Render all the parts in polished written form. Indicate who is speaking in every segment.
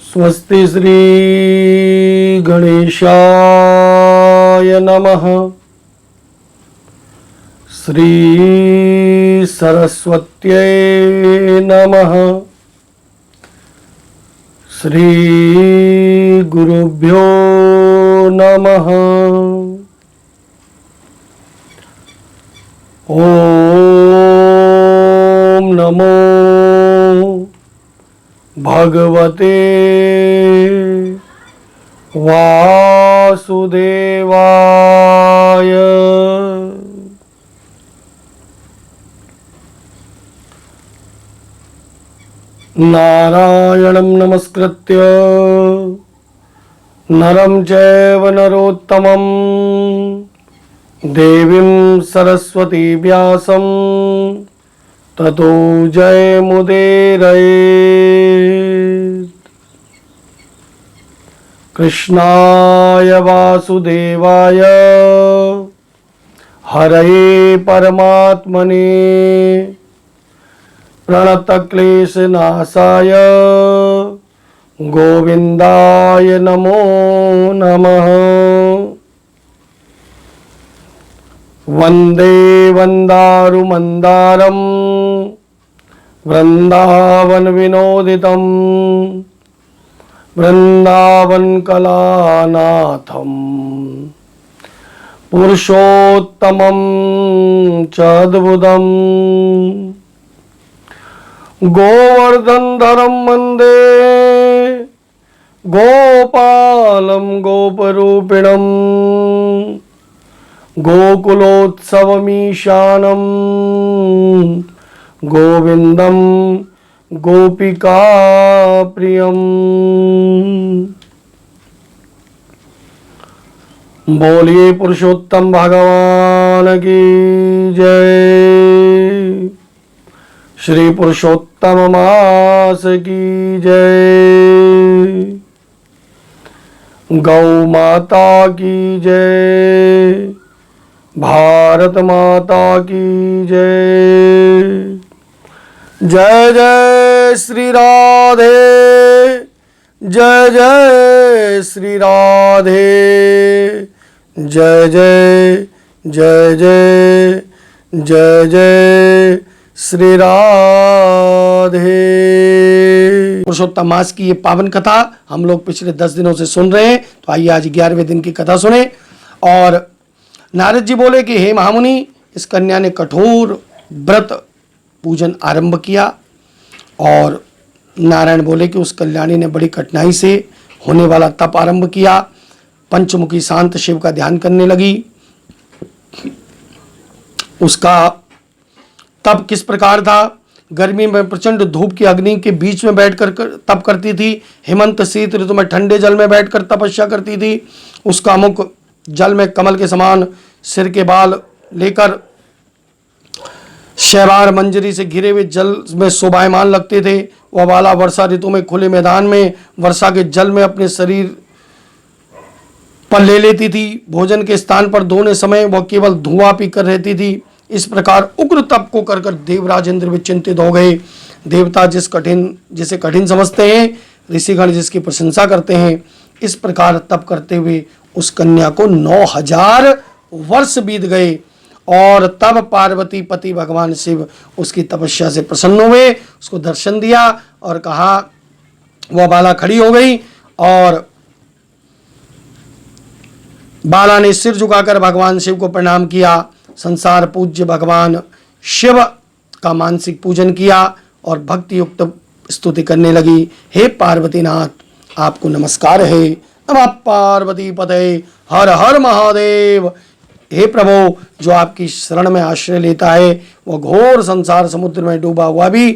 Speaker 1: स्वस्ति श्री गणेशाय नमः। श्री सरस्वत्यै नमः। श्री गुरुभ्यो नमः। ओम नमो भगवते वासुदेवाय। नारायणं नमस्कृत्य नरं चैव नरोत्तमं देवीं सरस्वती व्यासं ततो जयमुदीरयेत्। कृष्णाय वासुदेवाय हरये परमात्मने प्रणतक्लेशनाशाय गोविन्दाय नमो नमः। वन्दे वन्दारुमन्दारं वृन्दावनविनोदितं वृन्दावनकलानाथं पुरुषोत्तमं च अद्भुतं गोवर्धनधरं वन्दे गोपालं गोपरूपिणं गोकुलोत्सवमीशानं गोविन्दं गोपिकाप्रियम्। बोलिए पुरुषोत्तम भगवान की जय। श्री पुरुषोत्तम मास की जय। गौ माता की जय। भारत माता की जय। जय जय श्री राधे। जय जय श्री राधे। जय जय जय जय जय जय श्री राधे। पुरुषोत्तम मास की ये पावन कथा हम लोग पिछले 10 दिनों से सुन रहे हैं, तो आइए आज 11वें दिन की कथा सुने। और नारद जी बोले कि हे महामुनि, इस कन्या ने कठोर व्रत पूजन आरंभ किया। और नारायण बोले कि उस कल्याणी ने बड़ी कठिनाई से होने वाला तप आरंभ किया। पंचमुखी शांत शिव का ध्यान करने लगी। उसका तप किस प्रकार था? गर्मी में प्रचंड धूप की अग्नि के बीच में बैठकर तप करती थी। हेमंत शीत ऋतु में ठंडे जल में बैठकर तपस्या करती थी। उसका मुख जल में कमल के समान, सिर के बाल लेकर शैवार मंजरी से घिरे हुए जल में शोभायमान लगते थे। वह बाला वर्षा ऋतु में खुले मैदान में वर्षा के जल में अपने शरीर पर ले लेती थी। भोजन के स्थान पर दोनों समय वह केवल धुआं पीकर रहती थी। इस प्रकार उग्र तप को कर कर देवराज इंद्र भी चिंतित हो गए। देवता जिसे कठिन समझते हैं, ऋषिगण जिसकी प्रशंसा करते हैं। इस प्रकार तप करते हुए उस कन्या को 9000 वर्ष बीत गए। और तब पार्वती पति भगवान शिव उसकी तपस्या से प्रसन्न हुए, उसको दर्शन दिया और कहा। वह बाला खड़ी हो गई और बाला ने सिर झुकाकर भगवान शिव को प्रणाम किया। संसार पूज्य भगवान शिव का मानसिक पूजन किया और भक्ति युक्त स्तुति करने लगी। हे पार्वतीनाथ, आपको नमस्कार है। नमः पार्वती पते, हर हर महादेव। हे प्रभु, जो आपकी शरण में आश्रय लेता है वह घोर संसार समुद्र में डूबा हुआ भी,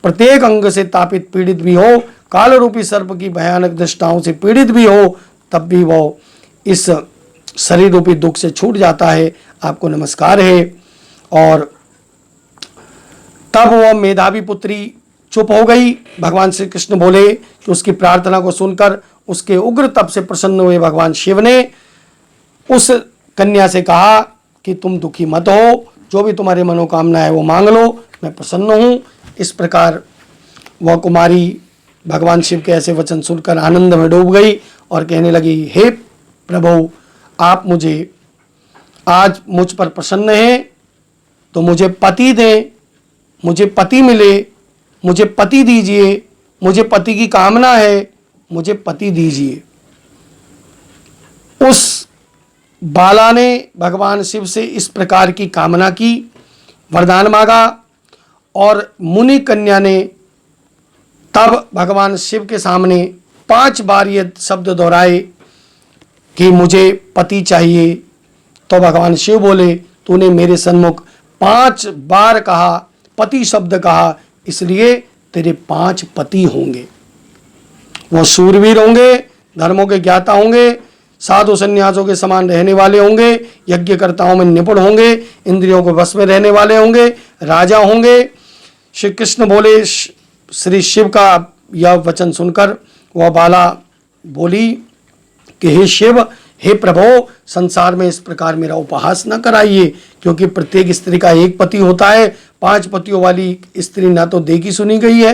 Speaker 1: प्रत्येक अंग से तापित पीड़ित भी हो, काल रूपी सर्प की भयानक दृष्टाओं से पीड़ित भी हो, तब भी वह इस शरीर रूपी दुख से छूट जाता है। आपको नमस्कार है। और तब वह मेधावी पुत्री चुप हो गई। भगवान श्री कृष्ण बोले कि उसकी प्रार्थना को सुनकर उसके उग्र तप से प्रसन्न हुए भगवान शिव ने उस कन्या से कहा कि तुम दुखी मत हो, जो भी तुम्हारी मनोकामना है वो मांग लो, मैं प्रसन्न हूँ। इस प्रकार वह कुमारी भगवान शिव के ऐसे वचन सुनकर आनंद में डूब गई और कहने लगी, हे प्रभु, आप मुझे आज मुझ पर प्रसन्न हैं तो मुझे पति दें, मुझे पति मिले, मुझे पति दीजिए, मुझे पति की कामना है, मुझे पति दीजिए। उस बाला ने भगवान शिव से इस प्रकार की कामना की, वरदान मांगा, और मुनि कन्या ने तब भगवान शिव के सामने 5 बार ये शब्द दोहराए कि मुझे पति चाहिए। तो भगवान शिव बोले, तूने मेरे सन्मुख 5 बार कहा, पति शब्द कहा, इसलिए तेरे 5 पति होंगे। वो शूरवीर होंगे, धर्मों के ज्ञाता होंगे, साधु संन्यासों के समान रहने वाले होंगे, यज्ञकर्ताओं में निपुण होंगे, इंद्रियों को वश में रहने वाले होंगे, राजा होंगे। श्री कृष्ण बोले, श्री शिव का यह वचन सुनकर वह बाला बोली कि हे शिव, हे प्रभु, संसार में इस प्रकार मेरा उपहास न कराइए, क्योंकि प्रत्येक स्त्री का एक पति होता है, 5 पतियों वाली स्त्री ना तो देखी सुनी गई है।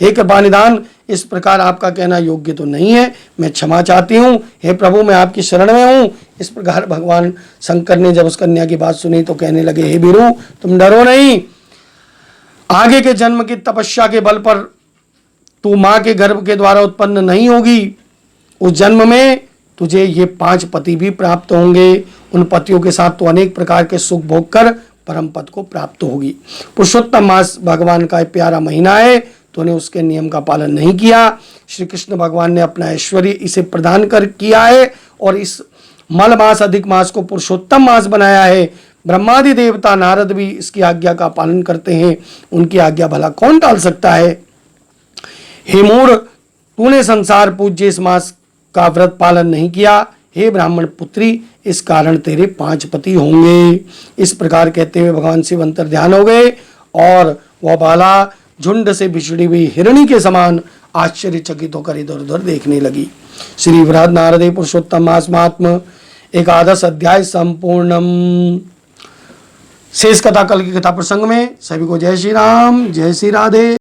Speaker 1: हे कृपानिधान, इस प्रकार आपका कहना योग्य तो नहीं है, मैं क्षमा चाहती हूँ। हे प्रभु, मैं आपकी शरण में हूँ। इस प्रकार भगवान शंकर ने जब उस कन्या की बात सुनी तो कहने लगे, हे वीरू, तुम डरो नहीं, आगे के जन्म की तपस्या के बल पर तू माँ के गर्भ के द्वारा उत्पन्न नहीं होगी। उस जन्म में तुझे ये 5 पति भी प्राप्त होंगे। उन पतियों के साथ तो अनेक प्रकार के सुख भोग कर परम पद को प्राप्त होगी। पुरुषोत्तम मास भगवान का प्यारा महीना है, तूने उसके नियम का पालन नहीं किया। श्री कृष्ण भगवान ने अपना ऐश्वर्य इसे प्रदान कर किया है और इस मल मास अधिक मास को पुरुषोत्तम मास बनाया है। ब्रह्मादि देवता नारद भी इसकी आज्ञा का पालन करते हैं, उनकी आज्ञा भला कौन टाल सकता है। हे मूढ़, तूने संसार पूज्य इस मास का व्रत पालन नहीं किया। हे ब्राह्मण पुत्री, इस कारण तेरे 5 पति होंगे। इस प्रकार कहते हुए भगवान शिव अंतर ध्यान हो गए और वह बाला झुंड से बिछड़ी हुई हिरणी के समान आश्चर्यचकित होकर इधर उधर देखने लगी। श्री बृहद नारदे पुरुषोत्तम मास महात्म 11 अध्याय संपूर्णम। शेष कथा कल की कथा प्रसंग में। सभी को जय श्री राम, जय श्री राधे।